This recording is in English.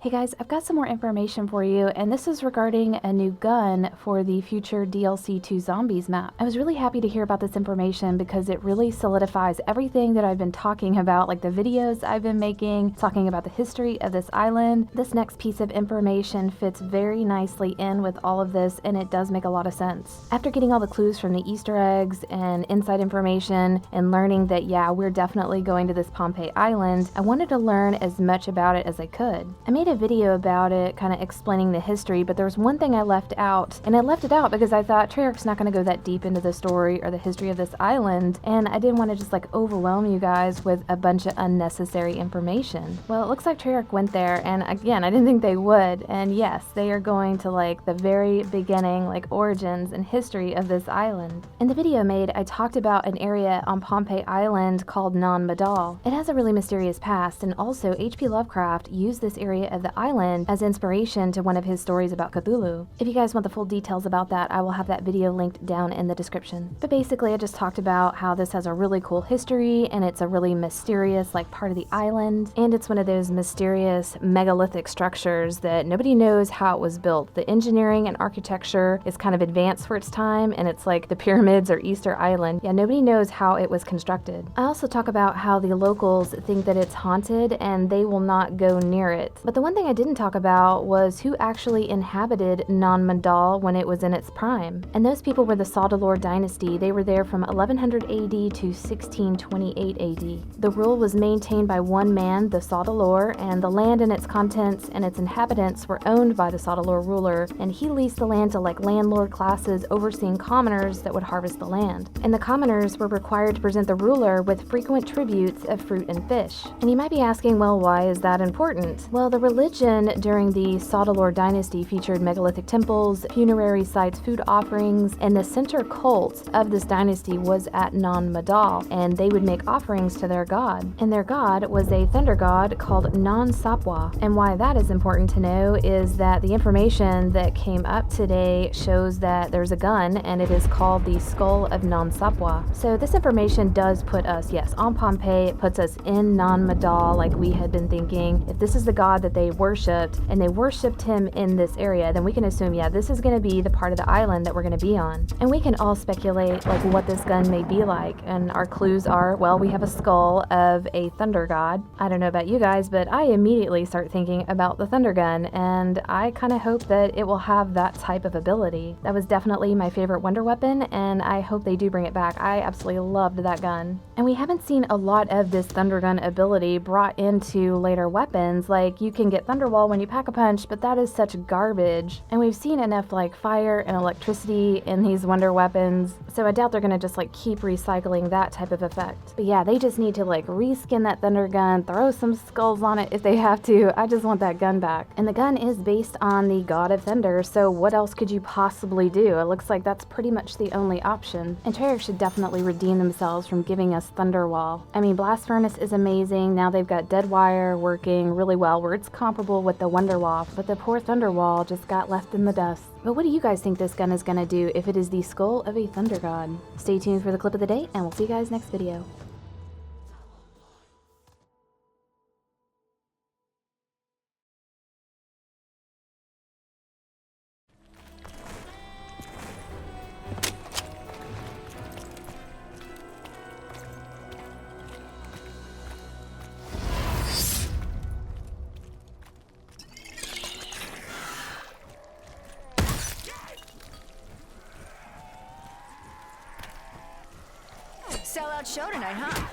Hey guys, I've got some more information for you, and this is regarding a new gun for the future DLC 2 Zombies map. I was really happy to hear about this information because it really solidifies everything that I've been talking about, like the videos I've been making, talking about the history of this island. This next piece of information fits very nicely in with all of this, and it does make a lot of sense. After getting all the clues from the Easter eggs and inside information, and learning that, yeah, we're definitely going to this Pompeii island, I wanted to learn as much about it as I could. I made a video about it, kind of explaining the history, but there was one thing I left out, and I left it out because I thought Treyarch's not going to go that deep into the story or the history of this island, and I didn't want to just like overwhelm you guys with a bunch of unnecessary information. Well, it looks like Treyarch went there, and again, I didn't think they would, and yes, they are going to like the very beginning, like origins and history of this island. In the video I made, I talked about an area on Pompeii Island called Non Madal. It has a really mysterious past, and also H.P. Lovecraft used this area of the island as inspiration to one of his stories about Cthulhu. If you guys want the full details about that, I will have that video linked down in the description. But basically, I just talked about how this has a really cool history, and it's a really mysterious like part of the island, and it's one of those mysterious megalithic structures that nobody knows how it was built. The engineering and architecture is kind of advanced for its time, and it's like the pyramids or Easter Island. Yeah, nobody knows how it was constructed. I also talk about how the locals think that it's haunted and they will not go near it. But the one thing I didn't talk about was who actually inhabited Non Madal when it was in its prime. And those people were the Sodalor dynasty. They were there from 1100 AD to 1628 AD. The rule was maintained by one man, the Sodalor, and the land and its contents and its inhabitants were owned by the Sodalor ruler, and he leased the land to like landlord classes overseeing commoners that would harvest the land. And the commoners were required to present the ruler with frequent tributes of fruit and fish. And you might be asking, well, why is that important? Well, the religion during the Sodalor dynasty featured megalithic temples, funerary sites, food offerings, and the center cult of this dynasty was at Non Madal, and they would make offerings to their god. And their god was a thunder god called Non Sapwa. And why that is important to know is that the information that came up today shows that there's a gun, and it is called the Skull of Non Sapwa. So this information does put us, yes, on Pompeii. It puts us in Non Madal like we had been thinking. If this is the god that they worshipped, and they worshipped him in this area, then we can assume, yeah, this is going to be the part of the island that we're going to be on. And we can all speculate like what this gun may be like, and our clues are, well, we have a skull of a thunder god. I don't know about you guys, but I immediately start thinking about the thunder gun, and I kind of hope that it will have that type of ability. That was definitely my favorite wonder weapon, and I hope they do bring it back. I absolutely loved that gun. And we haven't seen a lot of this thunder gun ability brought into later weapons. Like, you can get Thunderwall when you pack a punch, but that is such garbage. And we've seen enough like fire and electricity in these wonder weapons, so I doubt they're gonna just like keep recycling that type of effect. But yeah, they just need to like reskin that thunder gun, throw some skulls on it if they have to. I just want that gun back. And the gun is based on the god of thunder, so what else could you possibly do? It looks like that's pretty much the only option. And Treyarch should definitely redeem themselves from giving us Thunderwall. I mean, Blast Furnace is amazing. Now they've got Deadwire working really well, where it's comparable with the Wonderwall, but the poor Thunderwall just got left in the dust. But what do you guys think this gun is gonna do if it is the skull of a thunder god? Stay tuned for the clip of the day, and we'll see you guys next video. Sellout show tonight, huh?